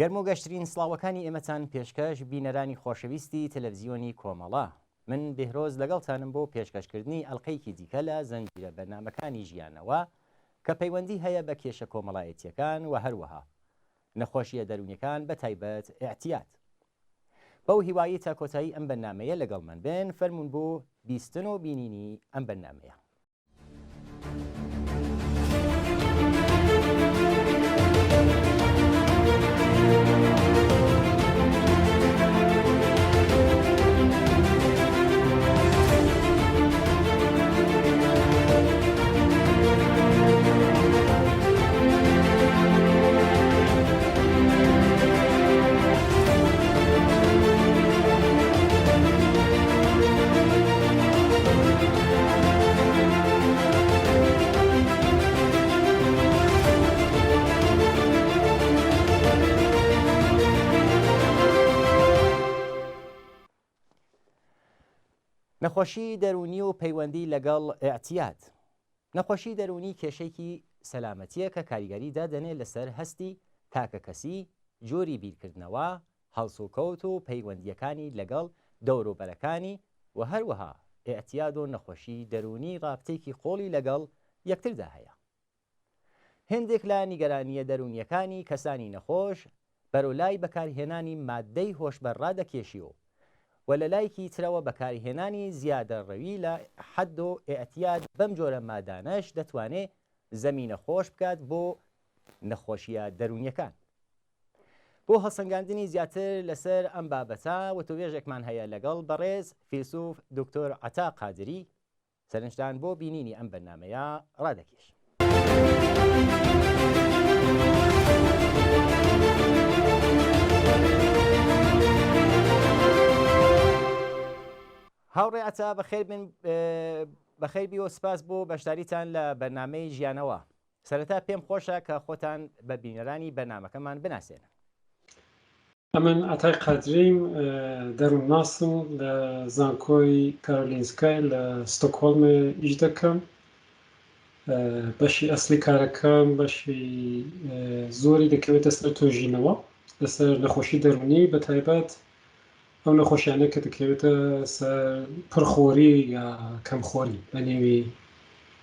گەرم و گەشترین سڵاوەکانی ئێمەتان پێشکەش بینەرانی خۆشەویستی تەلەڤیزیۆنی کۆمەڵە. من بێهرۆز لەگەڵتانم بۆ پێشکەشکردنی ئەڵقەیەکی دیکە لە زەنجیرە بەرنامەکانی ژیانەوە کە پەیوەندی هەیە بە کێشە کۆمەڵایەتیەکان و هەروەها نەخۆشیە دەرونیەکان بە تایبەت ئێعتیاد. بەو هیوایی تا کۆتایی ئەم بەرنامەیە لەگەڵ من بن، فەرمونون بۆ بیستن و بینینی ئەم بەرنامەیە. نەخۆشی دەرونی و پەیوەندی لەگەڵ ئێعتیاد. نەخۆشی دەرونی کێشەیەکی سەلامەتیە کە کاریگەری دادەنێت لەسەر هەستی تاکە کەسی، جۆری بیرکردنەوە، هەڵسوکەوت و پەیوەندیەکانی لەگەڵ دەوروبەرەکانی و هەروەها ئێعتیاد و نەخۆشی دەرونی ڕابطەیەکی قۆڵی لەگەڵ یەکتردا هەیە. هێندێک لە نیگەرانیە دەرونیەکانی کەسانی نەخۆش بەرەولای بەکارهێنانی مادەی هۆشبەر ڕادەکێشیەوە و لە لایەکی ترەوە بەکارهێنانی زیادە ڕەوی لە حەد و ئێعتیاد بەم جۆرە مادانەش دەتوانێت زەمینە خۆش بکات بۆ نەخۆشیە دەرونیەکان. بۆ هەڵسەنگاندنی زیاتر لەسەر ئەم بابەتە وتوێژێکمان هەیە لەگەڵ بەڕێز فیلسوف دکتۆر عەتا قادری، سەرنجدان بۆ بینینی ئەم بەرنامەیە ڕادەکێش. هاوڕێ عەتا بەخێر بیەوە، سپاس بۆ بەشداریتان لە بەرنامەی ژیانەوە. سەرەتا پێم خۆشە کە خۆتان بە بینەرانی بەرنامەکەمان بناسێنن. ئەمن عەتای قادریم، دەروونناسم لە زانکۆی کارۆلینسکای لە ستۆکهۆڵمێ ئیش دەکەم. بەشی ئەسلی کارەکەم بەشی زۆری دەکەوێتە سەر تۆژینەوە لەسەر نەخۆشی دەرونی، بە تایبەت ئەو نەخۆشیانە کە دەکەوێتە سەر پڕخۆری یا کەمخۆری بە نێوی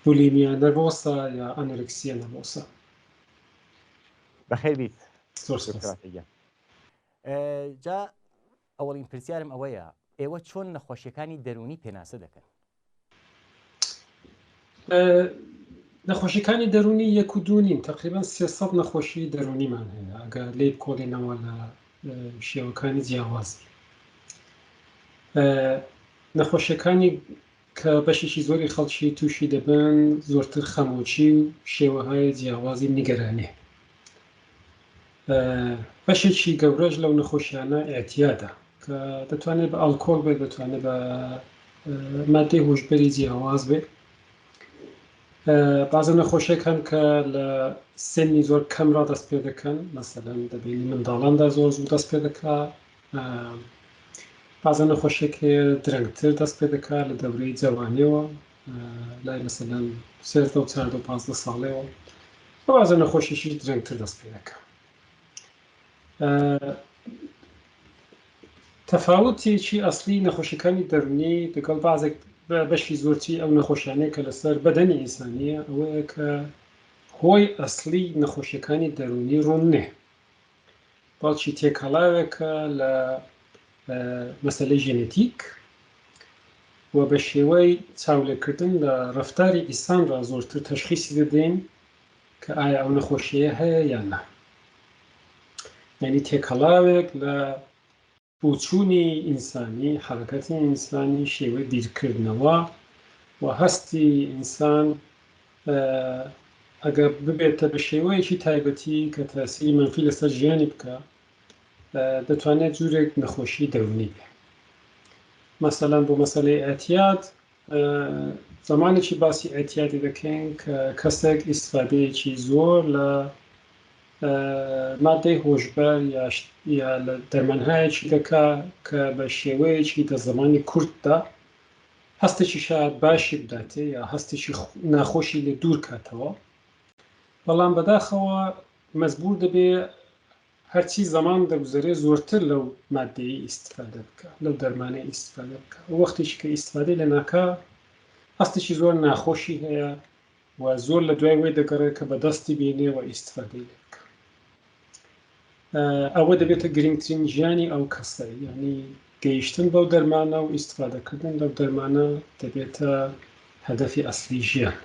بولیمیا نەرڤۆسە یا ئانۆرکسیە نەرڤۆسە. بەخێر بیت. جا ئەوەڵین پرسیارم ئەوەیە، ئێوە چۆن نەخۆشیەکانی دەرونی پێناسە دەکەن؟ نەخۆشیەکانی دەرونی 1.2 تقریبان 300 نەخۆشی دەرونیمان هەیە ئەگە لێ کۆڵێنەوە لە شێوەکانی جیاوازی. نەخۆشیەکانی کە بەشێکی زۆری خەڵکی تووشی دەبن زۆرتر خەمۆچی و شێوەهای جیاوازی نیگەرانێ. بەشێکی گەورەش لەو نەخۆشیانە ئێعتیادە کە دەتوانێت بە ئەڵکۆڵ بێت، دەتوانێت بە مادەی هۆشبەری جیاواز بێت. بازە نەخۆشیەکان کە لە سنی زۆر کەم ڕادەست پێ دەکەن، مەسەلەن دەبینی منداڵاندا زۆر زوو دەست پێ دەکات. بازە نەخۆشیێک درەنگتر دەست پێ دەکات لە دەورەی جەوانیەوە، لای مەسەلەن 13 و 14 و 15 ساڵێەوە. بازە نەخۆشیشی درەنگتر دەست پێ دەکات. تەفاوتێکی ئەسلی نەخۆشیەکانی دەرونی لەگەڵ بەشی زۆرتی ئەو نەخۆشیانەیە کە لەسەر بەدەنی ئینسانیە ئەوەیە کە هۆی ئەسلی نەخۆشیەکانی دەرونی ڕوون نێ، باڵکی تێکەڵاوێکە لە مەسەلەی ژێنێتیک و بە شێوەی چاولێکردن لە ڕەفتاری ئینسانڕا زۆرتر تەشخیصی دەدەین کە ئایا ئەو نەخۆشیە هەیە یان نا. یعنی تێکەڵاوێک لە بوچوونی ئینسانی، حرەکەتی ئینسانی، شێوەی بیرکردنەوە و هەستی ئینسان ئەگەر ببێتە بە شێوەیەکی تایبەتی کە تاثیری منفی لەسەر ژیانی بکە، دەتوانێت جورێک نەخۆشی دەرونی بێ. مەسەلەن بۆ مەسەلەی ئێعتیاد، زمانێکی باسی ئێعتیادی دەکەین کە کەسێک ئیستفادەیەکی زۆر لە مادەی هۆشبەر یا لە دەرمانهایەکی دەکات کە بە شێوەیەکی لە زمانی کورتدا هەستێکی شاید باشی بداتێ یا هەستێکی ناخۆشی لێ دوور کاتەوە، بەڵام بەداخەوە مەجبور دەبێ هەرچی زەمان دەگوزارێ زۆرتر لەو مادەی ئیستفادە بکە، لەو دەرمانەی ئیستفادە بکە. وەختێکی کە ئیستفادەی لە ناکا ئەستێکی زۆر ناخۆشی هەیە و زۆر لە دوای وێ دەگەڕێت کە بەدەستی بێنێ و ئیستفادەی لێ بکە. ئەوە دەبێتە گرنگترین ژیانی ئەو کەسە، یعنی گەیشتن بەو دەرمانە و ئیستفادەکردن لەو دەرمانە دەبێتە هەدەفی ئەسلی ژیان.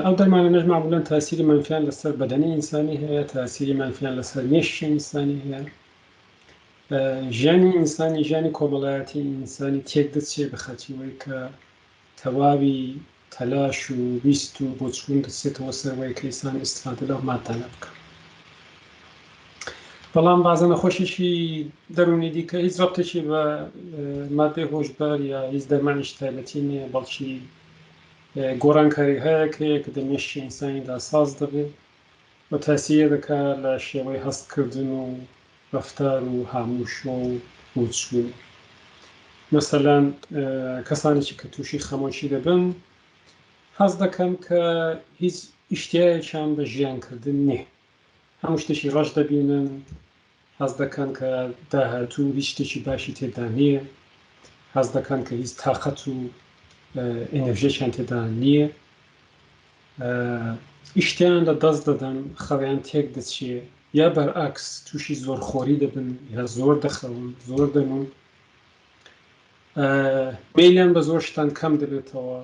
ئەو دەرمانە نەش معمولاً تاسیری منفیان لەسەر بەدەنی ئینسانی هەیە، تاسیری منفیان لەسەر مێشکی ئینسانی هەیە. ژیانی ئینسانی، ژیانی کۆمەڵایەتی ئینسانی تێک دەچێت بە خەتیەوەی کە تەواوی تەلاش و ویست و بۆچوون دەچێتەوە سەرەوەی کە ئینسان ئیستفادە لەو مادانە بکە. بەڵام بازە نەخۆشیشی دەرونی دیکە هیچ ڕەبتێکی بە مادەی هۆشبەر یا هیچ دەرمانیش تایبەتی نییە، بەڵکی گۆڕانکاری هەیە کە دەمێشکی ئینسانیدا ساز دەبێت و تاسیە دەکات لە شێوەی هەستکردن و ڕەفتار و هامووشۆ و بۆچوون. مەسەلاً کەسانێکی کە تووشی خەمۆشی دەبن حەز دەکەن کە هیچ ئیشتیایەکیان بە ژیانکردن نییە، هەموو شتێکی ڕەش دەبینن، حەز دەکەن کە داهاتوو هیچ شتێکی باشی تێدا نییە، حەز دەکەن کە هیچ تاقەت و ئێنەرژیەکیان تێدا نییە، ئیشتیان لە دەست دەدەن، خەویان تێک دەچێت، یا بەرعەکس تووشی زۆرخۆری دەبن یا زۆر دەخەون، زۆر دەنون، مەیلیان بە زۆر شتان کەم دەبێتەوە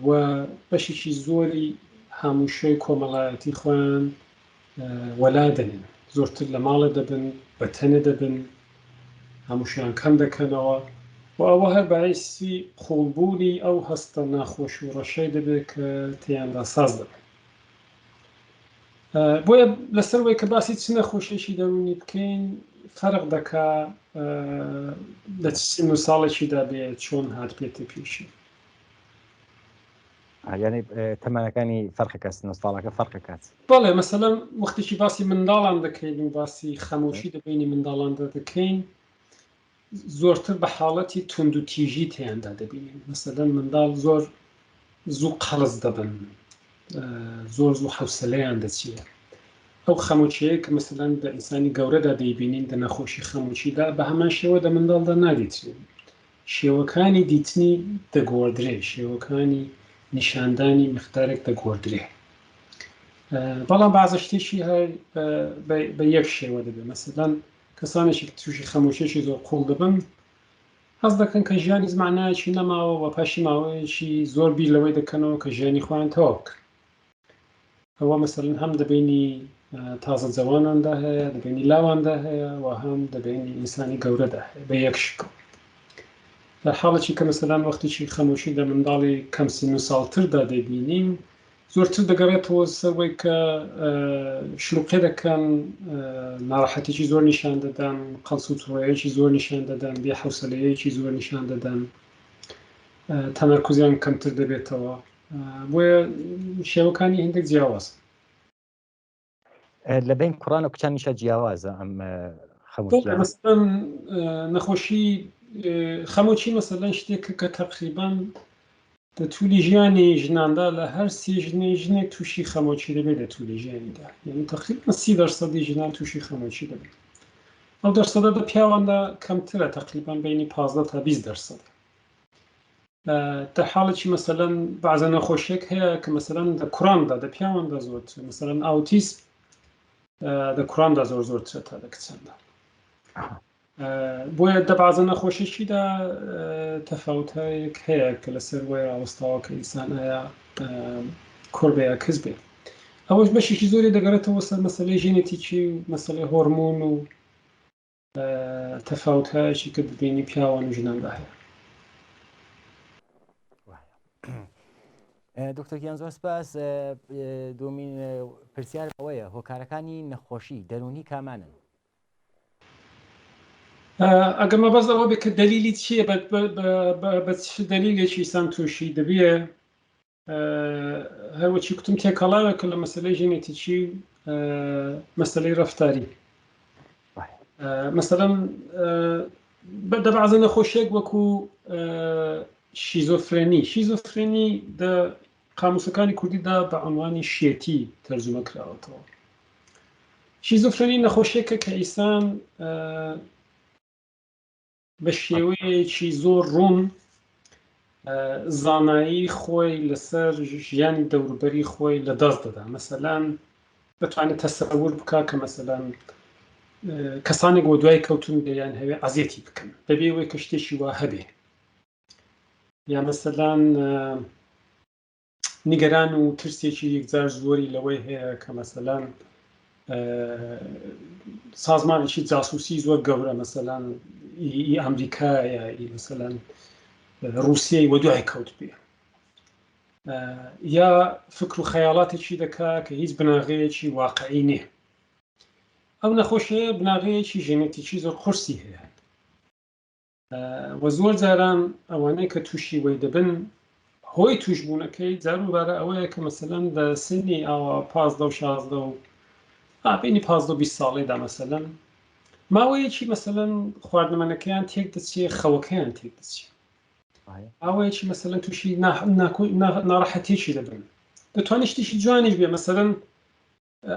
و بەشێکی زۆری هامووشەی کۆمەڵایەتی خۆیان وەلا دەنێن، زۆرتر لە ماڵە دەبن، بە تەنە دەبن، هەمووشیان کەم دەکەنەوە و ئەوە هەر بەعیسی خۆڵبوونی ئەو هەستە ناخۆش و ڕەشەی دەبێت کە تێیاندا ساز دەبن. بۆیە لەسەرەوەی کە باسی چ نەخۆشیێکی دەرونی بکەین فەرق دەکا لە چ سن و ساڵێکیدا بێت، چۆن هات پێێتە پێشی. یعنی تەمەنەکانی فەرقەکە، سن و ساڵەکە فەرقەکات. بەڵێ مەسەلەن وەختێکی باسی منداڵان دەکەین و باسی خەمۆشی دەبینی منداڵاندا دەکەین، زۆرتر بە حاڵەتی تونند و تیژی تیاندا دەبینین. مەسەلەن منداڵ زۆر زوو قەڵز دەبن، زۆر زوو حەوسەلەیان دەچێت. ئەو خەمۆچیەیە کە مەسەلەن لە ئینسانی گەورەدا دەیبینین لە نەخۆشی خەمۆچیدا بە هەمان شێوە لە منداڵدا نادیترێت. شێوەکانی دیتنی دەگۆڕدرێ، شێوەکانی نیشاندانی مقدارێک دەگۆڕدرێ، بەڵام بەعزە شتێکی هەر بە یەک شێوە دەبێت. مەسەلەن کەسانێکی تووشی خەمۆشیێکی زۆر قوڵ دەبن حەز دەکەن کە ژیانی زمانایەکی نەماوە و پاشی ماوەیەکی زۆر بیر لەوەی دەکەنەوە کە ژیانی خۆیان تەواو بکەن. ئەوە مەسەلەن هەم دەبینی تازە جەواناندا هەیە، دەبینی لاواندا هەیە و هەم دەبینی ئینسانی گەورەدا هەیە بە یەک شکل. لە حاڵێکی کە مەسەلەن وەختێکی خەمۆشی لە منداڵی کەم سن و ساڵتردا دەبینین زۆرتر دەگەڕێتەوە سەرەوەی کە شلوقێ دەکەن، ناڕەحەتێکی زۆر نیشان دەدەن، قەڵس و تووڕەیەکی زۆر نیشان دەدەن، بێحەوسەلەیەکی زۆر نیشان دەدەن، تەمەرکوزیان کەمتر دەبێتەوە. بۆیە شێوەکانی هەندێک جیاواز. لە بین کوڕان و کچانیشە جیاوازە ئەم خەمۆچیە. مەسەلەن نەخۆشی خەمۆچی مەسەلەن شتێکە کە تەقریباً لە توولی ژیانی ژناندا لە هەر سێ ژنێک تووشی خەمۆچی دەبێت لە توولی ژیانیدا، یعنی تقریباً 30% ژنان تووشی خەمۆچی دەبێت. ئەو دەرسەدە لە پیاواندا کەمترە، تقریباً بینی 15 تا 20%. در حاڵێکی مەسەلەن بەعزە نەخۆشیێک هەیە کە مەسەلەن لە کوڕاندا لە پیاواندا زۆرتر، مەسەلەن ئاوتیسم لە کوڕاندا زۆرترە تا لە کچاندا. بۆیە دە بەعزە نەخۆشیێکیدا تەفاوتەیەک هەیە کە لەسەر وەی ڕاوەستاوە کە ئینسان هەیە کوڕ بێ یا کەس بێت. ئەوەش بەشێکی زۆری دەگەڕێتەوە سەر مەسەلەی ژینێتیکی و مەسەلەی هۆرمۆن و تەفاوتەیەکی کە ببینی پیاوان و ژناندا هەیە. دکتۆر گیان زۆر سپاس. دومین پرسیار ئەوەیە هۆکارەکانی نەخۆشی دەرونی کامانن؟ ئەگەر مەبەست ئەوە بێت کە دەلیلی چییە، بە چ دەلیلێکی ئینسان تووشی دەبێ، هەروەکی کوتم تێکەڵاوێکە لە مەسەلەی ژینێتیکی مەسەلەی ڕەفتاری. مەسەلەن دە بەعزە نەخۆشیێک وەکو شیزۆفرێنی دە قاموسەکانی کوردیدا بە عنوانی شێتی تەرجمە کراوەتەوە. شیزۆفرێنی نەخۆشیێکە کە ئینسان بە شێوەیەکی زۆر ڕوون زانایی خۆی لەسەر ژیانی دەوروبەری خۆی لەدەست دەدا. مەسەلەن دەتوانێت تەسەوور بکە کە مەسەلەن کەسانێک بۆ دوای کەوتن دەیان هەوێ ئازیەتی بکەن بەبێ ئەوەی کە شتێکی وا هەبێ، یا مەسەلەن نیگەران و ترسێکی یەکجار زۆری لەوەی هەیە کە مەسەلەن سازمانێکی جاسووسی زۆر گەورە مەسەلەن ئی ئەمریکا یا مەسەلەن رووسیای وە دوای کەوت بێ، یا فکر و خەیاڵاتێکی دەکا کە هیچ بناغەیەکی واقعی نییە. ئەو نەخۆشیە بناغەیەکی ژێنێتیکی زۆر قورسی هەیە و زۆر جاران ئەوانەی کە تووشی وەی دەبن هۆی توشبوونەکەی جاروبارە ئەوەیە کە مەسەلەن لە سنی ئاوا 15 و 16 و بینی 15 و 20 ساڵێدا مەسەلەن ماوەیەکی مەسەلەن خواردنەمەنەکەیان تێک دەچێ، خەوەکەیان تێک دەچێ، ئەوەیەکی مەسەلەن تووشی ناڕەحەتێکی دەبن. دەتوانێت شتێکی جوانیش بێ، مەسەلەن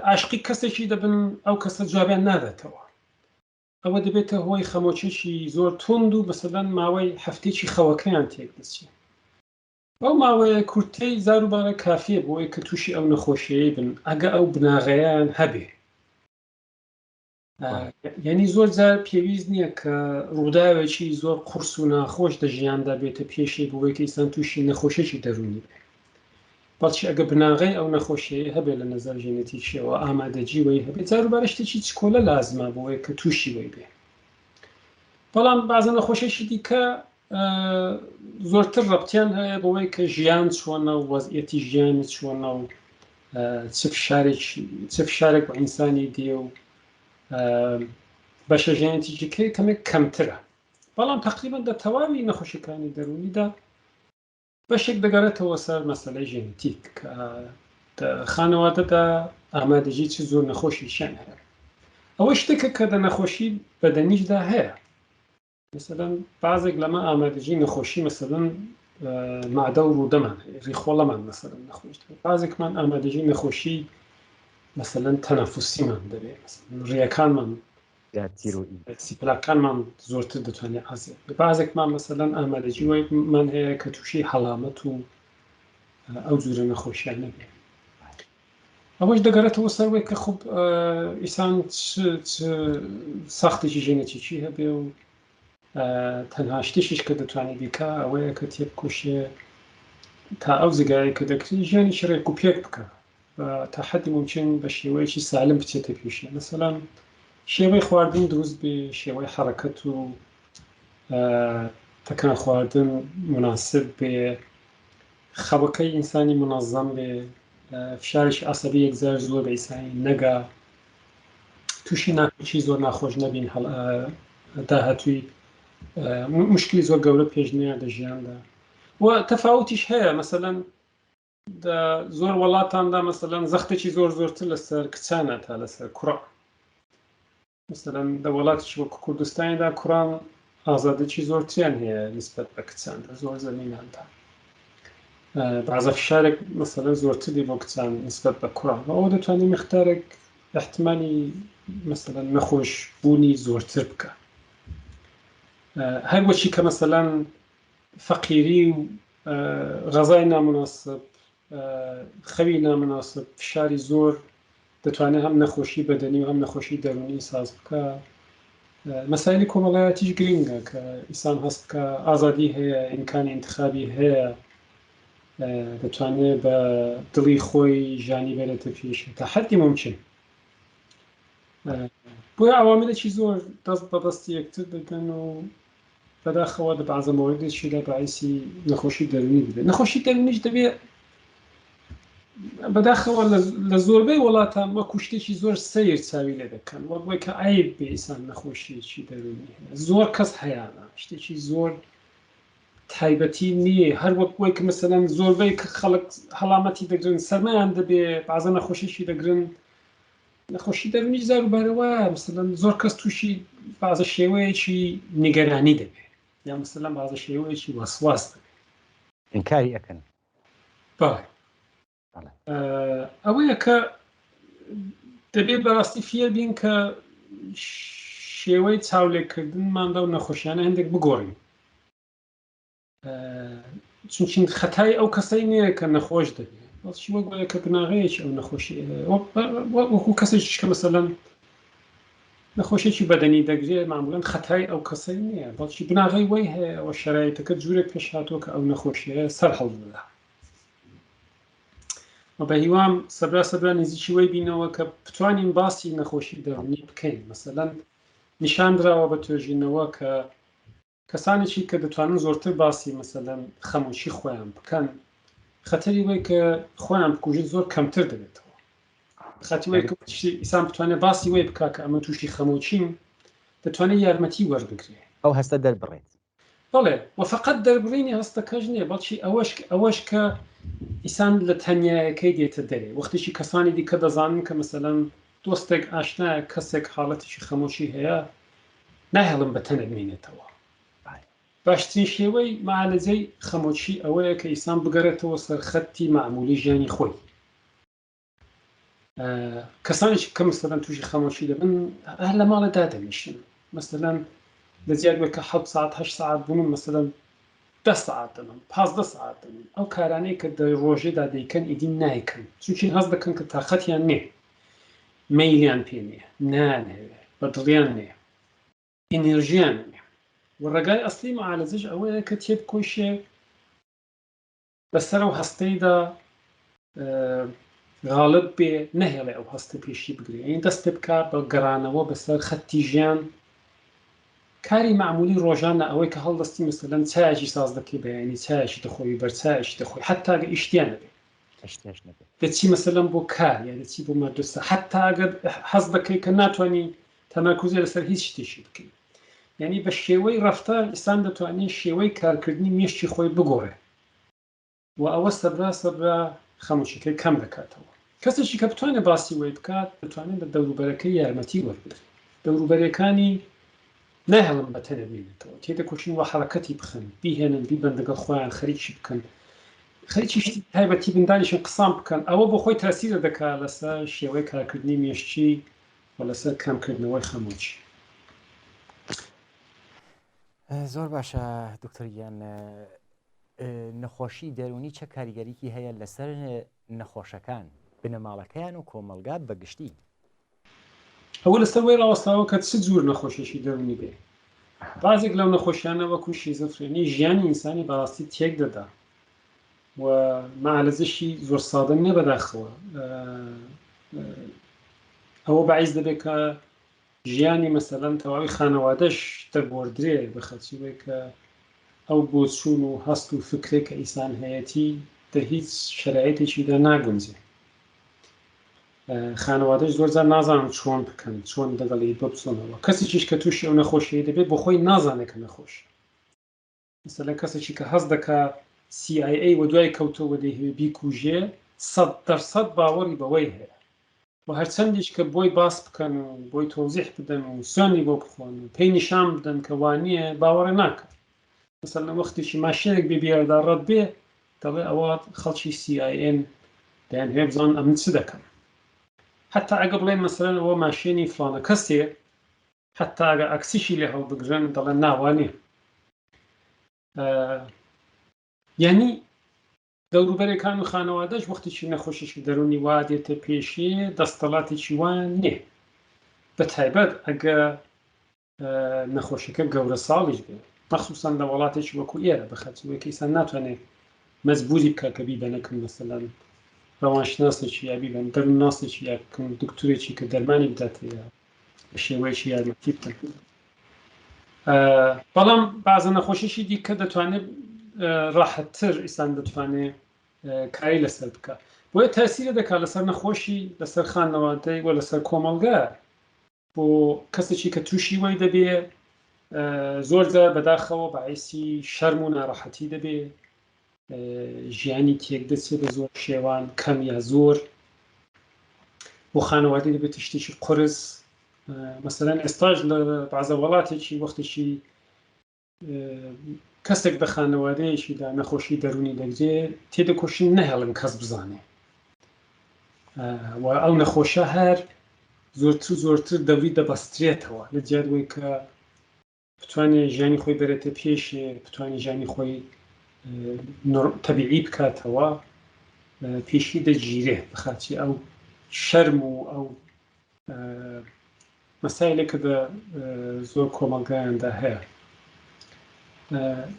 عاشقی کەسێکی دەبن ئەو کەسە جوابیان ناداتەوە، ئەوە دەبێتە هۆی خەمۆچێکی زۆر تند و مەسەلەن ماوەی هەفتێکی خەوەکەیان تێک دەچێت. ئەو ماوەیە کورتەی زاروبارە کافیە بۆی کە تووشی ئەو نەخۆشیەیە بن ئەگە ئەو بناغەیان هەبێ. یعنی زۆر جار پێویست نییە کە ڕووداوێکی زۆر قورس و ناخۆش لە ژیاندا بێتە پێشی بۆی کە ئینسان تووشی نەخۆشیێکی دەرونی بێ، بەڵکی ئەگە بناغەی ئەو نەخۆشیەیە هەبێ لە نەزەر ژێنێتیکیەوە ئامادەجی وەی هەبێت، جاروبارە شتێکی چکۆلە لازمە بۆی کە تووشی وەی بێ. بەڵام بەعزە نەخۆشیێکی دیکە زۆرتر ڕەبتیان هەیە بەوەی کە ژیان چۆنە و وەزعەتی ژیانی چۆنە و چ فشارێک بە ئینسانی دێ و بەشە ژێنێتیکەی کەمێک کەمترە. بەڵام تەقریبەن لە تەواوی نەخۆشیەکانی دەرونیدا بەشێک دەگەڕێتەوە سەر مەسەلەی ژێنێتیک کە خانەوادەدا ئامادەجی چ زۆر نەخۆشیشیان هەیە. ئەوە شتێکە کە لە نەخۆشی بەدەنیشدا هەیە، مثلەن بازێک لەمە ئامادەجی نەخۆشی مەسەلەن معدە و ڕوودەمان ڕیخۆڵەمان مەسەلەن نەخۆش، بازێکمان ئامادەجی نەخۆشی مەسەلەن تەنەفوسیمان دەبێت، ڕێیەکانمان سیپلاکانمان زۆرتر دەتوانێت ئازێت، بازێکمان مەسەلەن ئامادەجی وایمان هەیە کە تووشی هەڵامەت و ئەو جورە نەخۆشیانە بێت. ئەوەش دەگەڕێتەوە سەروەی کە خۆب ئینسان ساختێکی ژێنێتیکی هەبێ و تەنها شتێکیش کە دەتوانێت بیکە ئەوەیە کە تێبکۆشێ تا ئەو زگایە کە دەکرێت ژیانیش ڕێک و پێک بکە تا حەدی ممکن بە شێوەیەکی سالم بچێتە پێشێ، مەسەلەن شێوەی خواردن دروست بێ، شێوەی حەرەکەت و تەکان خواردن مناسب بێ، خەوەکەی ئینسانی منەظەم بێ، فشارێکی عەسەبی یەکجار زۆر بە ئینسانی نەگا، تووشی ناکۆچی زۆر ناخۆش نەبین، داهاتووی مشکلی زۆر گەورە پێش نەیە لە ژیاندا. و تەفاوتیش هەیە، مەسەلەن زۆر وڵاتاندا مەسەلەن زەختێکی زۆر زۆرتر لەسەر کچانە تا لەسەر کوڕە، مەسەلەن لە وڵاتێکی وەکو کوردستانیدا کوڕان ئازادیی زۆرتریان هەیە نسبەت بە کچان لە زۆر زەمیناندا، بەعزە فشارێک مەسەلەن زۆرتری بۆ کچان نسبەت بە کوڕان، ئەوە دەتوانێت مقدارێک احتیمالی مەسەلەن نەخۆش بوونی زۆرتر بکە. هەر وەچی کە مەسەلەن فەقیری و غەزای نامناسب، خەوی نامناسب، فشاری زۆر دەتوانێت هەم نەخۆشی بەدەنی و هەم نەخۆشی دەرونی ساز بکە. مەسایلی کۆمەڵایەتیش گرنگە کە ئینسان هەست بکە ئازادی هەیە، ئیمکانی انتخابی هەیە، دەتوانێت بە دڵی خۆی ژانی بێتە پێش تا حەدی ممکن. بۆیە عواملێکی زۆر دەست بە دەستی یەکتر دەدەن و بەداخەوە لە بەعزە مۆردێکیدا باعیسی نەخۆشی دەرونی دەبێت. نەخۆشی دەرونیش دەبێت بەداخەوە لە زۆربەی وڵاتان وەکو شتێکی زۆر سەیر چاوی لێ دەکەن، وەک کە عیب بێ ئینسان نەخۆشیێکی دەرونی هەیە، زۆر کەس هەیانە شتێکی زۆر تایبەتی نییە، هەر وەک کە مەسەلەن زۆربەی کە خەڵک هەڵامەتی دەگرن سەرمایان دەبێت، بەعزە نەخۆشیێکی دەگرن. نەخۆشی دەرونیش زاروبارەوە مەسەلەن زۆر کەس تووشی بەعزە شێوەیەکی نیگەرانی دەبێت، یا مەسەلەن بەعزە شێوەیەکی وەسواس دەبێت، ئینکاری ئەکەن. ئەوەیە کە دەبێت بەڕاستی فێر بین کە شێوەی چاولێککردنماندا و نەخۆشیانە هەندێک بگۆڕین چونچین خەتای ئەو کەسەی نییە کە نەخۆش دەبێت بەڵکی وەگوایە کە بناغەیەکی ئەو نەخۆشی وەکو کەسێکی کە مەسەلەن نەخۆشیێکی بەدەنی دەگرێت معمولاً خەتای ئەو کەسەی نییە بەڵکی بناغی وەی هەیە ئەوە شەرایطەکە جوورێک پێش هاتووە کە ئەو نەخۆشیە سەر هەڵدەدا بە هیوام سەبرا نزیکی وەی بینەوە کە بتوانین باسی نەخۆشی دەرونی بکەین مەسەلەن نیشاندراوە بە توێژینەوە کە کەسانێکی کە دەتوانن زۆرتر باسی مەسەلەن خەمۆشی خۆیان بکەن خەتەری وەی کە خۆیان بکوژن زۆر کەمتر دەبێتەوە خاتی وەی ئینسان بتوانێت باسی وەی بکات کە ئەمە تووشی خەمۆچین دەتوانێت یارمەتی وەربگرێت ئەو هەستە دەربڕێت بەڵێ وەفقەت دەربڕینی هەستەکەش نییە بەڵکی ئەوەش کە ئیسان لە تەنیایەکەی دێتە دەرێ وەختێکی کەسانی دیکە دەزانن کە مەسەلەن دۆستێک ئاشنایە کەسێک حاڵەتێکی خەمۆشی هەیە ناهێڵم بە تەنە بمێنێتەوە باشترین شێوەی معالەجەی خەمۆچی ئەوەیە کە ئیسان بگەڕێتەوە سەر خەتی معمولی ژیانی خۆی کەسانێکی کە مەسەلەن تووشی خەمۆشی دەبن هەر لە ماڵەدا دەنیشن مەسەلەن لە زیاد کە 7 ساعت 8 ساعت بوون مەسەلەن 10 ساعت دەبن 15 ساعت دەبن ئەو کارانەی کە ڕۆژێدا دەیکەن ئیدی نایکەن چونکی هەست دەکەن کە تاقەتیان نییە مەیلیان پێ نییە نانهەوێ بەدڵیان نییە ئینێرژیان نییە وەڕێگای ئەسلی معالەجەش ئەوەیە کە تێبکۆشێ بەسەر ئەو هەستەیدا غاڵب بێ نەهێڵێ ئەو هەستە پێشی بگرێ ئین دەست پێ بکات بە گەڕانەوە بەسەر خەتی ژیان کاری معمولی ڕۆژانە ئەوەی کە هەڵدەستی مەسەلەن چایەکی ساز دەکەی بەیانی چایەکی دەخۆی بەرچایەکی دەخۆی حتا ئەگەر ئیشتیان نەبێت دەچی مەسەلەن بۆ کار یا دەچی بۆ مەدرسە حتا ئەگەر حەز دەکەی کە ناتوانانی تەمەرکوزێ لەسەر هیچ شتێکی بکەیت یعنی بە شێوەی ڕەفتار ئینسان دەتوانێت شێوەی کارکردنی مێشتی خۆی بگۆڕێ و ئەوە سەبرا خەمۆشیەکەی کەم دەکاتەوە کەسێکی کە بتوانێت باسی وێ بکات دەتوانێت لە دەوروبەرەکەی یارمەتی وەربگرێت دەوروبەرەکانی ناهێڵم بە تەنە بێنێتەوە تێدەکۆچین و حرەکەتی بخەن بیهێنن بیبەن لەگەڵ خۆیان خەریکی بکەن خەریکی تایبەتی بندانیشن قسام بکەن ئەوە بۆ خۆی تاسیرە دەکات لەسەر شێوەی کارکردنی مێشتی و لەسەر کەمکردنەوەی خەمۆچی زۆر باشە دکتۆریان نەخۆشی دەرونی چه کاریگەریکی هەیە لەسەر نەخۆشەکان بنەماڵەکەیان و کۆمەلگا بەگشتی ئەوە لەسەر وەی ڕاوەستاوە کە چ جوور نەخۆشیێکی دەرونی بێ بازێک لەو نەخۆشیانە وەکو شیزۆفرێنی ژیانی ئینسانی بەڕاستی تێک دەدا و معالەجەشی زۆر سادە نییە بەداخەوە ئەوە بەعیز دەبێت کە ژیانی مەسەلەن تەواوی خانەوادەش دەبوەردرێ بە خەڵکی کە ئەو بۆچوون و هەست و فکرێک کە ئینسان هەیەی دە هیچ شەرایطێکیدا ناگونجێ خانەوادەش زۆرجار نازانم چۆن بکەن چۆن دەگەڵی بۆ بچۆنەوە کەسێکیش کە تووشی ئەو نەخۆشیە دەبێت بۆ خۆی نازانێت کە نەخۆش مەسەلەن کەسێکی کە هەست دەکا CIA و دوای کەوتەوە دەیهوێ بیکوژێ 100% باوەڕی بەوەی هەیە و هەرچەندیش کە بۆی باس بکەن و بۆی تۆزیح بدەن و سوێنی بۆ بخۆن و پێی نیشان بدەن کە وانییە باوەڕێ ناکەن مەسەلەن وەختێکی ماشینێک بێ بیاردا ڕەت بێ دەڵێ ئەوە خەڵکی CIA دەیانوێ بزانن ئەمن چ دەکەن حتا ئەگە بڵێ مەسەلەن ئەوە ماشێنی فلانە کەسێ حتا ئەگە ئەکسیشی لێ هەڵبگرن دەڵێن ناوانێ یعنی دەوروبەرەکان و خانەوادەش وەختێکی نەخۆشیێکی دەرونی وا دێتە پێشێ دەستەڵاتێکی وان نییە بە تایبەت ئەگە نەخۆشیەکە گەورە ساڵیش بێ مەخسووسان لە وڵاتێکی وەکو ئێرە بە خەڵکی ئینسان ناتوانێت مەجبوری بکات کە بیبەنەکەن مەسەلەن ڕەوانشناسێکی یا بیبەن دەرونناسێکی یا بکەن دکتۆرێکی کە دەرمانی بداتەیە بە شێوەیەکی یارمەتی بکەن بەڵام بەعزە نەخۆشیشی دیکە دەتوانێت ڕاحەتتر ئینسان دەتوانێت کاری لەسەر بکات بۆیە تاسیرە دەکات لەسەر نەخۆشی لەسەر خانەوادەی و لەسەر کۆمەلگا بۆ کەسێکی کە تووشی وەی دەبێ زۆرجار بەداخەوە بەعیسی شەرم و ناڕەحەتی دەبێ ژیانی تێک دەچێت بە زۆر شێوان کەم یا زۆر بۆ خانەوادەی دەبێت شتێکی قرس مەسەلەن ئێستاش لە بەعزە وڵاتێکی وەختێکی کەسێک بە خانەوادەیەکیدا نەخۆشی دەرونی دەگرێت تێدەکۆشین نەهێڵن کەس بزانێ و ئەو نەخۆشە هەر زۆرتر دەوری دەبەسترێتەوە لە جیادوەی کە بتوانێت ژیانی خۆی بەرێتە پێشێ، بتوانێت ژیانی خۆی تەبیعی بکاتەوە، پێشی دەگیرێ بەخاطی ئەو شەرم و ئەو مەسایلێک کە زۆر کۆمەلگایاندا هەیە.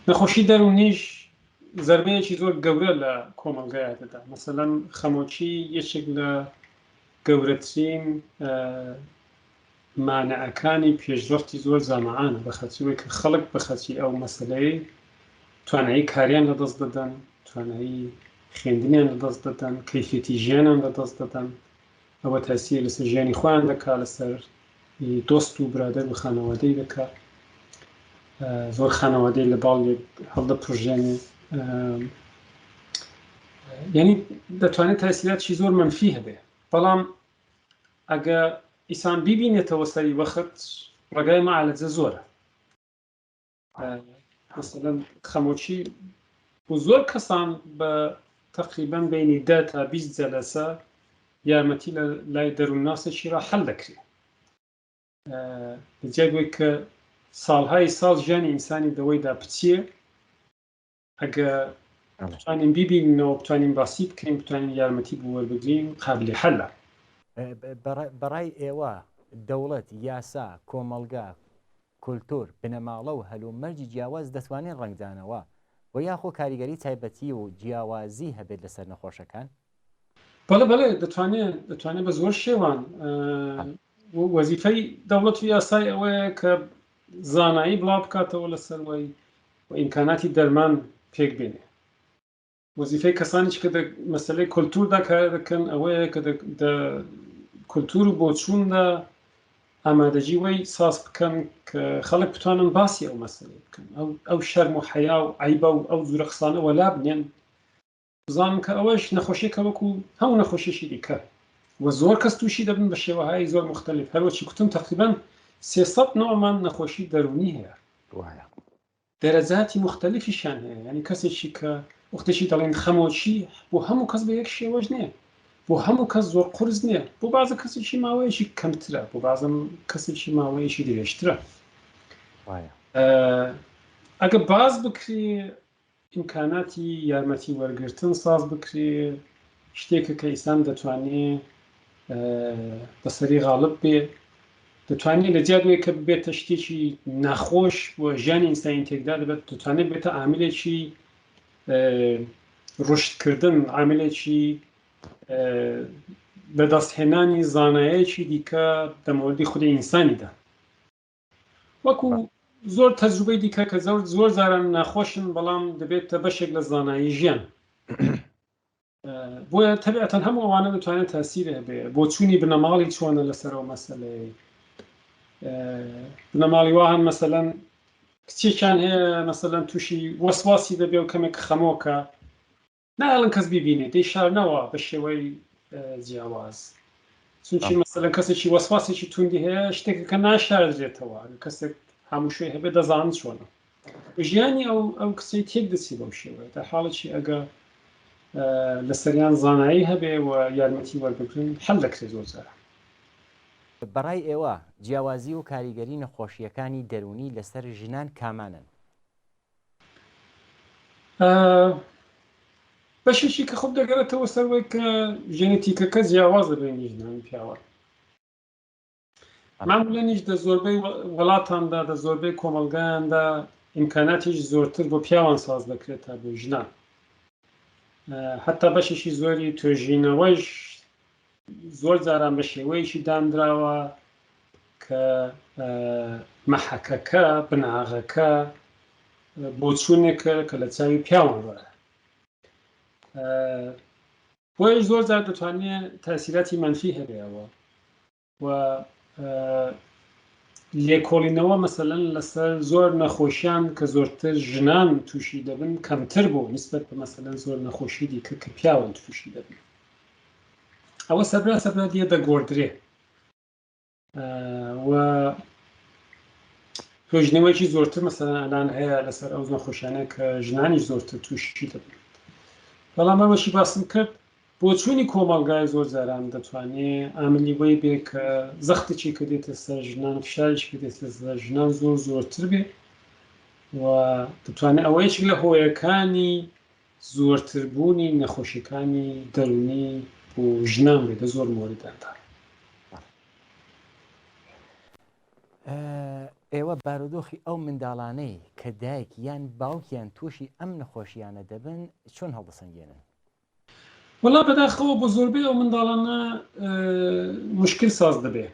نەخۆشی دەرونیش زەربەیەکی زۆر گەورە لە کۆمەلگایەکەدا. مەسەڵەن خەمۆکی یەکێک لە گەورەترین مانعەکانی پێشرفتی زۆر جامەعانە، بەخاطیەوەی کە خەڵک بەخاطی ئەو مەسەلەی توانایی کاریان لەدەست دەدەن، توانایی خوێندنیان لەدەست دەدەن، کەیفێتی ژیانیان لەدەست دەدەن. ئەوە تاسیە لەسەر ژیانی خۆیان دەکات، لەسەر دۆست و برادەر و خانەوادەی دەکات. زۆر خانەوادەی لە باڵێک هەڵدەپڕژێنێ، یعنی دەتوانێت تاسیراتی زۆر منفی هەبێ. بەڵام ئەگە ئینسان بیبینێتەوە سەری وەخت ڕێگای مەعالەجە زۆرە. مەسەڵەن خەمۆکی بۆ زۆر کەسان بە تەقریبەن بینی 10 تا 20 جەلەسە یارمەتی لە لای دەروونناسێکی ڕا هەڵ دەکرێت، بەجێگوێی کە ساڵهای ساڵ ژیانی ئینسانی دەوەیدا بچیە. ئەگە بتوانین بیبینەوە، بتوانین باسی بکەین، بتوانین یارمەتی بۆ وەربگرین، قابلی حەلە. بەڕای ئێوە دەوڵەت، یاسا، کۆمەلگا، کولتور، بنەماڵە و هەلومەرجی جیاواز دەتوانێت ڕنگدانەوە و یاخۆ کاریگەری تایبەتی و جیاوازی هەبێت لەسەر نەخۆشەکان؟ بەڵێ دەتوانێت بە زۆر شێوان. وەزیفەی دەوڵەت و یاسای ئەوەیە کە زانایی بڵاو بکاتەوە لەسەروەی و ئیمکاناتی دەرمان پێک بێنێ. وەزیفەی کەسانیش کە مەسەلەی کولتوردا کار دەکەن ئەوەیە کە کولتور و بۆچووندا ئامادەجی وەی ساز بکەن کە خەڵک بتوانن باسی ئەو مەسەلەی بکەن، ئەو شەرم و حەیا و عەیبە و ئەو جورە قسانە وەلا بنێن، بزانن کە ئەوەش نەخۆشیێکە وەکو هەموو نەخۆشیێکی دیکە و زۆر کەس تووشی دەبن بە شێوەهای زۆر مختلف. هەروەکی کوتم تقریباً 300 نوعمان نەخۆشی دەرونی هەیە، دەرەجاتی مختلفیشان هەیە. یعنی کەسێکی کە وەختێکی دەڵێن خەمۆکی بۆ هەموو کەس بە یەک شێوەش نییە، بۆ هەموو کەس زۆر قورس نییە، بۆ بازە کەسێکی ماوەیەکی کەمترە، بۆ بازم کەسێکی ماوەیەکی درێژترە. ئەگە باز بکرێ ئیمکاناتی یارمەتی وەرگرتن ساز بکرێ، شتێکە کە ئینسان دەتوانێت بەسەری غاڵب بێ، دەتوانێت لە جیادوەیە کە ببێتە شتێکی ناخۆش و ژیانی ئینسانی تێکدا دەبێت، دەتوانێت بێتە عاملێکی ڕشدکردن، عاملێکی بەدەستهێنانی زانایەکی دیکە دەمەوەردی خودی ئینسانیدا. وەکو زۆر تەجروبەی دیکە کە زۆر جاران ناخۆشن بەڵام دەبێتە بەشێک لە زانایی ژیان. بۆیە تەبیعەتەن هەموو ئەوانە دەتوانێت تاسیرە هەبێ. بۆ چوونی بنەماڵی چۆنە لەسەرەوە مەسەلەی بنەماڵی واهن مەسەلەن کچێکیان هەیە مەسەلەن تووشی وەسواسی دەبێ و کەمێک خەمۆکە، ناڵن کەس ببینێت دەی شارنەوە بە شێوەی جیاواز، چونکی مەسەلەن کەسێکی وەسواسێکی توندی هەیە شتێکە کە ناشاردرێتەوە، کەسێک هەموو شوێ هەبێ دەزانن چۆنە ژیانی ئەو کچەی تێک دەچی بەو شێوەیە، تا حاڵێکی ئەگە لەسەریان زانایی هەبێ و یارمەتی وەربگرن هەڵ دەکرێت زۆر جارە. بەڕای ئێوە جیاوازی و کاریگەری نەخۆشیەکانی دەرونی لەسەر ژنان کامانن؟ بەشێکی کە خۆب دەگەرێتەوە سەروەی کە ژێنێتیکەکە جیاواز دەبێنی ژنانی پیاوە. معمولەنیش دە زۆربەی وڵاتاندا دە زۆربەی کۆمەلگایاندا ئیمکاناتیش زۆرتر بۆ پیاوان ساز دەکرێتە بۆ ژنان. حتا بەشێکی زۆری توێژینەوەش زۆر جاران بە شێوەیەکی دانراوە کە مەحەکەکە بناغەکە بۆ چوونێکە کە لە چاوی پیاوان وەرە. بۆیە زۆر جار دەتوانێت تاسیراتی منفی هەبێەوە و لێکۆڵینەوە مەسەلەن لەسەر زۆر نەخۆشیان کە زۆرتر ژنان تووشی دەبن کەمتر بوو نسبەت بە مەسەلەن زۆر نەخۆشی دیکە کە پیاوان تووشی دەبن. ئەوە سەبرا دیە دەگۆڕدرێ و توێژنەوەیکی زۆرتر مەسەلەن ئەلان هەیە لەسەر ئەو نەخۆشیانە کە ژنانی زۆرتر تووشی دەبن. بەڵام ئەوەشی باسم کرد بۆ چوونی کۆمەڵگای زۆر جاران دەتوانێت ئاملی وەی بێ کە زەختێکی کە دێتە سەر ژنان فشارێکی کە دێتە سەر ژنان زۆرتر بێ و دەتوانێت ئەوەیەکی لە هۆیەکانی زۆرتربوونی نەخۆشیەکانی دەرونی بۆ ژنان بێتە زۆر مۆرداندا. ئێوە بارودۆخی ئەو منداڵانەی کە دایک یان باوکیان تووشی ئەم نەخۆشییانە دەبن چۆن هەڵدەسەنگێنن؟ وەڵا بەداخەوە بۆ زۆربەی ئەو منداڵانە مشکل ساز دەبێ.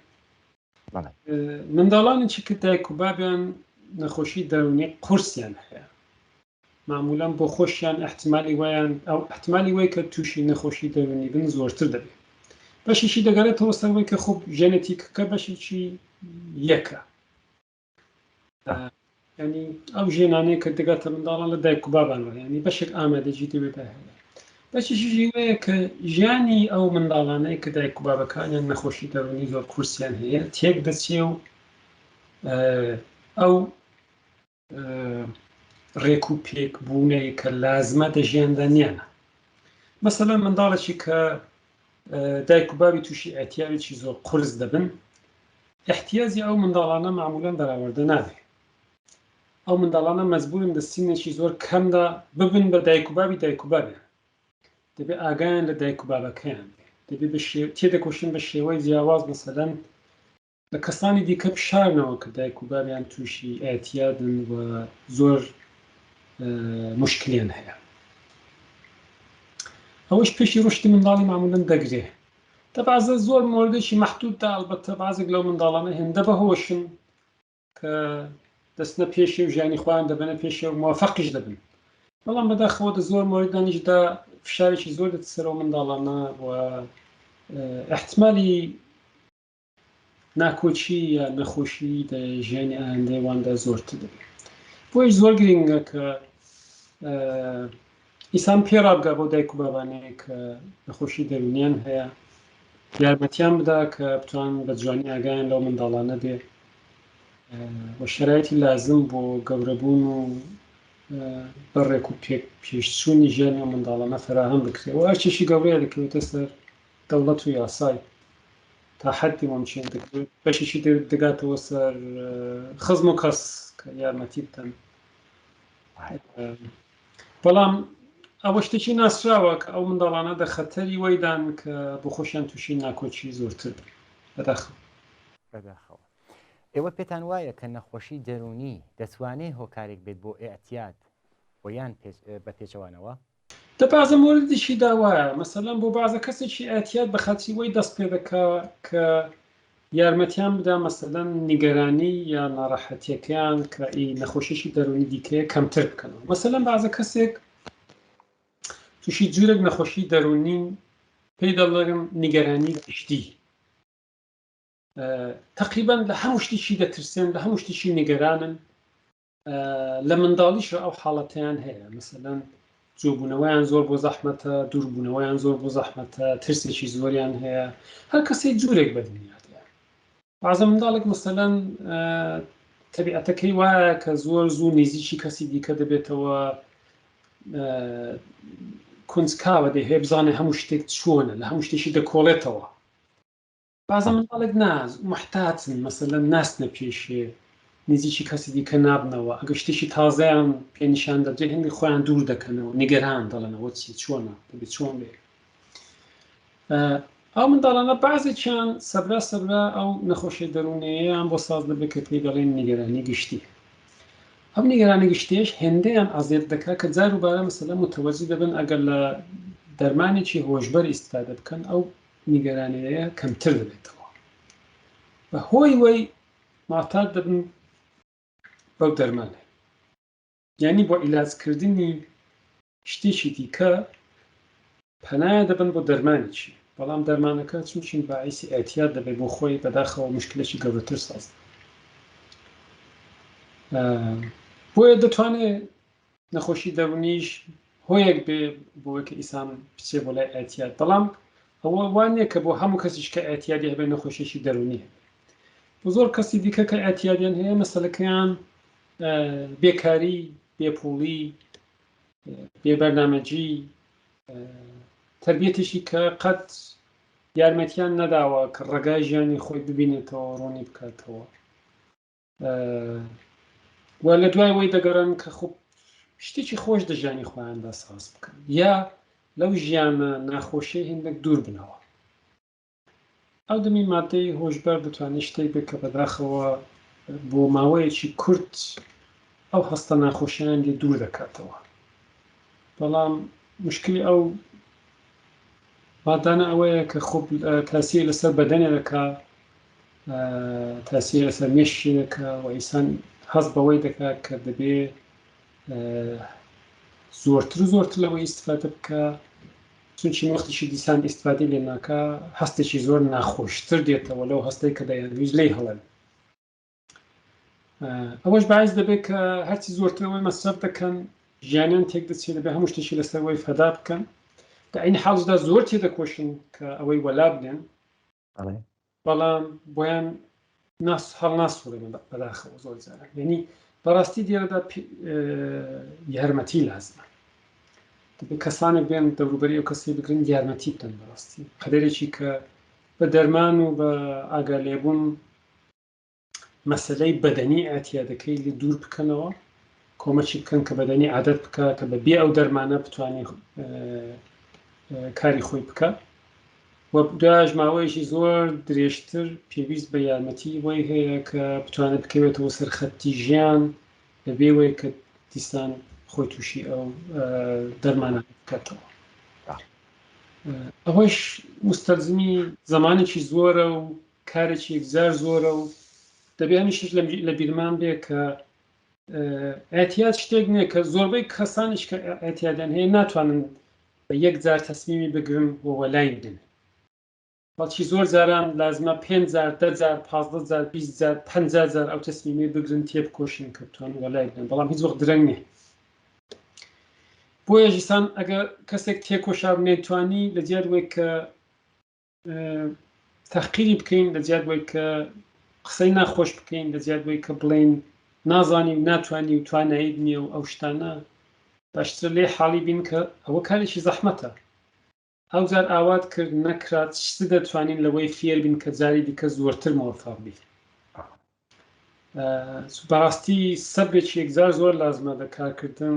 منداڵانێکی کە دایک و بابیان نەخۆشی دەرونی قورسیان هەیە، معمولاً بۆ خۆشیان احتمالی وایان ئەو احتمالی وای کە تووشی نەخۆشی دەرونی بن زۆرتر دەبێت. بەشیشی دەگەرێتەوە سەرەوەی کە خۆ ژێنێتیکەکە بەشێکی یەکە، ینی ئەو ژێنانەیە کە دەگاتە منداڵان لە دایک و بابانەوە، ینی بەشێک ئامادەجی دەبێت هەیە. بەشیشی وەیە کە ژیانی ئەو منداڵانەی کە دایک و بابەکانیان نەخۆشی دەرونی زۆر قورسیان هەیە تێک دەچێ و ئەو ڕێک و پێک بوونەی کە لازمە دەژیاندا نیانە. مەسەلەن منداڵێکی کە دایک و بابی تووشی ئەتیاوێکی زۆر قورس دەبن، احتیاجی ئەو منداڵانە معمولاً بەراوردە نابێت. ئەو منداڵانە مەجبورن لە سینێکی زۆر کەمدا ببن بە دایک و بابی دایک و بابیان، دەبێت ئاگایان لە دایک و بابەکەیان دەبێت تێدەکۆشن بە شێوەی جیاواز، مەسەلەن لە کەسانی دیکە بشارنەوە کە دایک و بابیان تووشی ئەتیادن و زۆر مشکلیان هەیە. ئەوەش پێشی ڕشتی منداڵی معمولاً دەگرێ. دەبازە زۆر مۆردێکی مەحدوددا، ئەلبەتە بازێک لەو منداڵانە هێندە بەهۆشن کە دەستنە پێشێ و ژیانی خۆیان دەبنە پێشێ و موافقیش دەبن، بەڵام بەداخەوە زۆر مۆردانیشدا فشارێکی زۆر دێتە سەرەوە منداڵانە و احتمالی ناکۆچی یا نەخۆشی ژیانی ئایندەیواندا زۆرتر دەبێت. بۆیش زۆر گرنگە کە ئیسان پێڕابگا بۆ دایک و بابانەیە کە نەخۆشی دەرونیان هەیە، یارمەتیان بدا کە بتوان بە جوانی ئاگایان لەو منداڵانە بێ و شەرایەتی لازم بۆ گەورەبوون و بەڕێک و پێشچوونی ژیانی ئەو منداڵانە فراهەم بکرێت و هەر چێشی گەورەیە دەکەوێتە سەر دەوڵەت و یاسای تا حەدی ممکن دەکرێت، بەشێکی دەگاتەوە سەر خزم و کەس کە یارمەتی بدەن. بەڵام ئەوە شتێکی ناسراوە کە ئەو منداڵانە دە خەتەری وەیدان کە بۆ خۆشیان تووشی ناکۆچی زۆرتر بەداخەوە. ئێوە پێتان وایە کە نەخۆشی دەرونی دەتوانێت هۆکارێک بێت بۆ ئێعتیاد و یان بە پێچەوانەوە؟ دە بازە مۆردیشی داوایە، مەسەلەن بۆ بازە کەسێکی ئەتیاد بە خەچی وەی دەست پێ دەکا کە یارمەتیان بدا مەسەلەن نیگەرانی یا ناڕەحەتیەکەیان کە نەخۆشیشی دەرونی دیکەیە کەمتر بکەنەوە. مەسەلەن بازە کەسێک تووشی جوورێک نەخۆشی دەرونی پێی دەڵێن نیگەرانی گشتی، تقریبا لە هەموو شتێکی دەترسێن، لە هەموو شتێکی نیگەرانن. لە منداڵیشە ئەو حاڵەتیان هەیە، مەسەلەن جۆبوونەوەیان زۆر بۆ زەحمەتە، دووربوونەوەیان زۆر بۆ زەحمەتە، ترسێکی زۆریان هەیە، هەر کەسێک جوورێک بە دنیاە. بازە منداڵێک مەسەلەن تەبیعەتەکەی وایە کە زۆر زوو نزیکی کەسی دیکە دەبێتەوە، کونجکاوە دەهەیە بزانێ هەموو شتێک چۆنە، لە هەموو شتێکی دەکۆڵێتەوە. بازە منداڵێک محتاتن، مەسەلەن ناستنە پێشێ، نزیکی کەسی دیکە نابنەوە، ئەگەر شتێکی تازەیان پێنیشان دەدرێت هەنگی خۆیان دوور دەکەنەوە، نیگەران دەڵێنەوە چی چۆنە دەبێت چۆن بێ. ئەو منداڵانە بازێکیان سەبرا ئەو نەخۆشی دەرونیەیان بۆ ساز دەبێت کە پێی دەڵێن نیگەرانی گشتی. ئەم نیگەرانی گشتیش هێندەیان ئازێت دەکات کە جار و بارە مەسەلەن متوەجی دەبن ئەگەر لە دەرمانێکی هۆشبەر ئیستفادە بکەن ئەو نیگەرانیەیە کەمتر دەبێتەوە، بە هۆی وەی معتاد دەبن بەو دەرمانە، یعنی بۆ عیلاجکردنی شتێکی دیکە پەنایە دەبن بۆ دەرمانێکی، بەڵام دەرمانەکە چونچین باعیسی ئەتیاد دەبێت بۆ خۆی بەداخەوە مشکلێکی گەورەتر ساز. بۆیە دەتوانێت نەخۆشی دەرونیش هۆیەک بێ بۆیە کە ئیسان بچێ بۆ لای ئەتیاد، بەڵام ئەوە وانە کە بۆ هەموو کەسیش کە ئەتیادی هەبێت نەخۆشیێکی دەرونی هەبێت. بۆ زۆر کەسی دیکە کە ئەتیادیان هەیە مەسەلەکەیان بێکاری، بێپوڵی، بێبەرنامەجی، تربیەتێکی کە قەت یارمەتیان نەداوە کە ڕێگای ژیانی خۆی ببینێتەوە ڕوونی بکاتەوە و لە دوای وەی دەگەڕن کە خۆ شتێکی خۆش دەژانی خۆیاندا ساز بکەن یا لەو ژیانە ناخۆشیە هێندێک دوور بنەوە ئەو دەمی مادەی هۆشبەر دەتوانێت شتێک بێت کە بەداخەوە بۆ ماوەیەکی کورت ئەو هەستە ناخۆشیان لێ دوور دەکاتەوە بەڵام مشکلی ئەو مادانە ئەوەیە کە خۆ تاسی لەسەر بەدەنێ دەکا تاسی لەسەر مێشکی دەکا و ئینسان هەست بەوەی دەکات کە دەبێ زۆرتر و زۆرتر لەوەی ئیستفادە بکە چونکی وەختیشی دیسان ئیستفادەی لێ ناکا هەستێکی زۆر ناخۆشتر دێتەوە لەو هەستەی کە دەیانویست لێی هەڵێن ئەوەش باعث دەبێت کە هەرچی زۆرترەوەی مەصرف دەکەن ژیانیان تێک دەچێت دەبێت هەموو شتێکی لەسەرەوەی فەدا بکەن کە عین حاڵدا زۆر تێدەکۆشن کە ئەوەی وەلا بدەن بەڵام بۆیان هەڵ ناسوورێن بەداخەوە زۆر جاران یعنی بەڕاستی دیێرەدا یارمەتی لازمە دەبێت کەسانێک بێن دەوروبەری ئەو کەسی بگرن یارمەتی بدەن بەڕاستی قەدەرێکی کە بە دەرمان و بە ئاگا لێبوون مەسەلەی بەدەنی ئەتیادەکەی لێ دوور بکەنەوە کۆمەکی بکەن کە بەدەنی عادەت بکە کە بە بێ ئەو دەرمانە بتوانێت کاری خۆی بکە و دوای ماوەیەکی زۆر درێژتر پێویست بە یارمەتی وەی هەیە کە بتوانێت بکەوێتەوە سەرخەتی ژیان بەبێ وەی کە دیسان خۆی تووشی ئەو دەرمانە بکاتەوە ئەوەش مستەلزمی زمانێکی زۆرە و کارێکی یەکجار زۆرە و دەبێت هەمیشەش لە بیرمان بێ کە ئەتیاد شتێک نییە کە زۆربەی کەسانیش کە ئەتیادیان هەیە ناتوانن بە یەکجار تەسمیمی بگرن و وەلای بدن بەڵکی زۆر جاران لازمە 5,000 10,000 15,000 20,000 50,000 ئەو تەسمیمی بگرن تێبکۆشن کە بتوانن وەلای بدن بەڵام هیچ وەخت درەنگ نییە بۆیە ژیسان ئەگەر کەسێک تێکۆشا نێتوانی لە جیادوەی کە تەحقیری بکەین لە جیادوەی کە قسەی ناخۆش بکەین لە جیادوەی کە بڵێن نازانی و ناتوانی و توانایی نییە و ئەو شتانە باشتر لێ حاڵی بین کە ئەوە کارێکی زەحمەتە ئەو جار ئاوات کرد نەکرات شت دەتوانین لەوەی فێر بین کە جاری دیکە زۆرتر مۆفاق بین بەڕاستی سەبێکی یەکجار زۆر لازمە لە کارکردن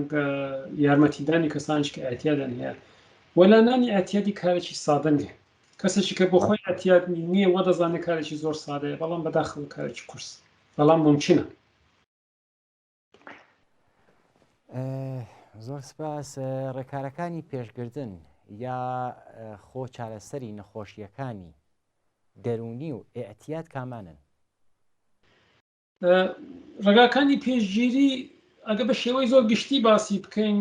یارمەتیدانی کەسانش کە ئەتیادیان هەیە وەلانانی ئەتیادی کارێکی سادە نییە کەسێکی کە بۆ خۆی ئەتیاد نییە وە دەزانێت کارێکی زۆر سادەیە بەڵام بەداخەوە کارێکی قورس بەڵام ممکنە زۆر سپاس ڕێکارەکانی پێشگردن یا خۆ چارەسەری نەخۆشیەکانی دەرونی و ئەتیاد کامانن ڕێگاکانی پێشگیری ئەگە بە شێوەی زۆر گشتی باسی بکەین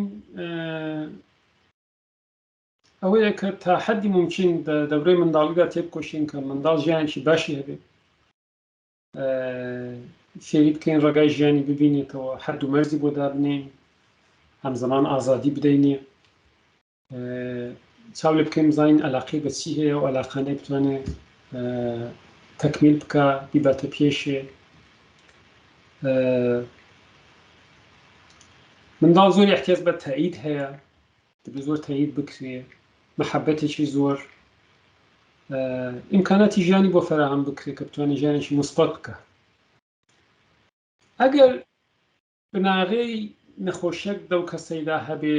ئەوەیە کە تا حەدی ممکن دەورەی منداڵیدا تێبکۆشین کە منداڵ ژیانێکی باشی هەبێت فێری بکەین ڕێگای ژیانی ببینێتەوە حەد و مەرزی بۆ دابنێن هەمزەمان ئازادی بدەینێ چاو لێ بکەین بزانین عەلاقەی بە چی هەیە و عەلاقانەی بتوانێت تەکمیل بکە بیباتە پێشێ منداڵ زۆر احتیاج بە تایید هەیە دەبێت زۆر تایید بکرێ محەبەتێکی زۆر ئیمکاناتی ژیانی بۆ فراهم بکرێت کە بتوانێت ژیانێکی مثبت بکە ئەگەر بناغەی نەخۆشیەک دەو کەسەیدا هەبێ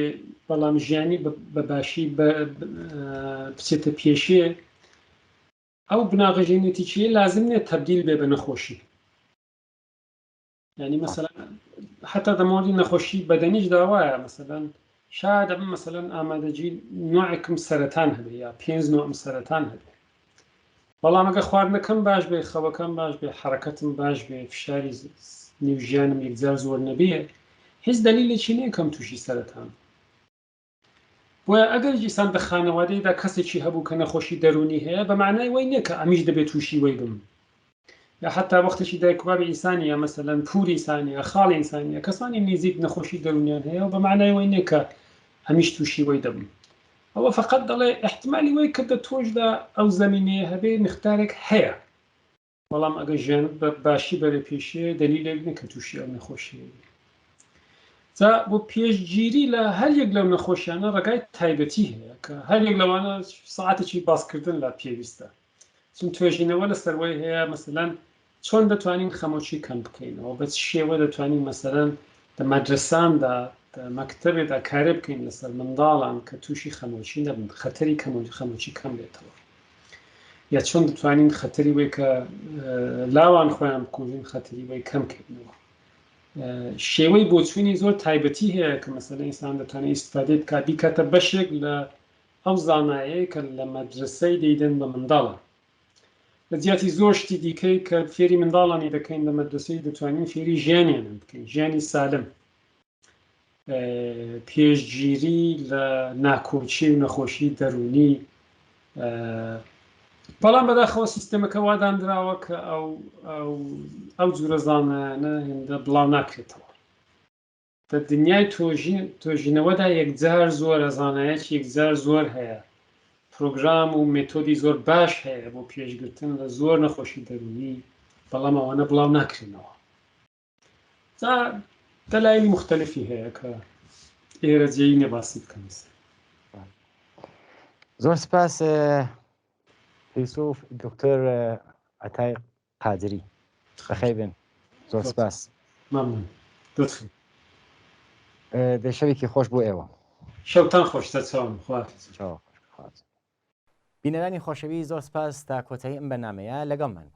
بەڵام ژیانی بە باشی بچێتە پێشێ ئەو بناغە ژینێتیچیە لازم نیە تەبدیل بێ بە نەخۆشی یعنی مثلا حتا دەمەوەی نەخۆشی بەدەنیش داوایە مثلا شاید ئەبم مثلا ئامادەجی نوعێکم سەرەتان هەبێ یا 5 نوعم سەرەتان هەبێ بەڵام ئەگە خواردنەکەم باش بێ خەوەکەم باش بێ حرەکەتم باش بێ فشاری نیوژیانم یەکجار زۆر نەبێ هیچ دلیلێکی نییە کەم تووشی سەرەتان بۆیە ئەگەر جیسان بە خانەوادەیەدا کەسێکی هەبوو کە نەخۆشی دەرونی هەیە بە معنای وەی نییە کە ئەمیش دەبێت تووشی وەی بم یا حتا وەختێکی دایکوبابی ئینسانی یا مەسەلەن پووری ئینسانی یا خاڵی ئینسانی کەسانی نزیک نەخۆشی دەرونیان هەیە و بە معنای وەی نییە کە ئەمیش تووشی وەی دەبم ئەوە فقط دەڵێ احتمالی وەی کە دە تۆشدا ئەو زەمینەیە هەبێ مختارێک هەیە بەڵام ئەگە ژیان باشی بەرە پێشێ دلیلێک نییە کە تووشی ئەو نەخۆشی جا بۆ پێشگیری لە هەر یەک لەو نەخۆشیانە ڕێگای تایبەتی هەیە کە هەر یەک لەوانە ساعتێکی باسکردن لە پێویستە چون توێژینەوە لە سەروەی هەیە مەسەلەن چۆن دەتوانین خەمۆکی کەم بکەینەوە بە شێوە دەتوانین مەسەلەن لە مەدرساندا مەکتەبێدا کارێ بکەین لەسەر منداڵان کە تووشی خەمۆکی نەبن خەتەری خەمۆکی کەم بێتەوە یا چۆن دەتوانین خەتەری وەی کە لاوان خۆیان بکوژین خەتەری وەی کەمکردنەوە شێوەی بۆچوونی زۆر تایبەتی هەیە کە مەسەلەن ئینسان دەتوانێت ئیستفادەی بکات بیکاتە بەشێک لە ئەو زانایەیە کە لە مەدرسەی دەیدەن بە منداڵە لە جیاتی زۆر شتی دیکەی کە فێری منداڵانی دەکەین لە مەدرسەی دەتوانین فێری ژیانیان بکەین ژیانی سالم پێشگیری لە ناکۆچی و نەخۆشی دەرونی بەڵام بەداخەوە سیستەمەکە وادانراوە کە ئەو جورە زانانە هێندە بڵاو ناکرێتەوە دە دنیای تۆژینەوەدا یەکجار زۆرە زانایەکی یەکجار زۆر هەیە پرۆگرام و مێتۆدی زۆر باش هەیە بۆ پێشگرتن لە زۆر نەخۆشی دەرونی بەڵام ئەوانە بڵاو ناکرێنەوە دەلایلی مختلفی هەیە کە ئێرە جێی نێباسی بکەم زۆر سپاس فیلسوف دکتۆر عەتای قادری بەخێر بێن زۆر سپاس مەمنون شەوێکی خۆش بۆ ئێوە شەوتان خۆشتە چاوم بینەرانی خۆشەوی زۆر سپاس تا کۆتایی ئەم بەرنامەیە لەگەڵمان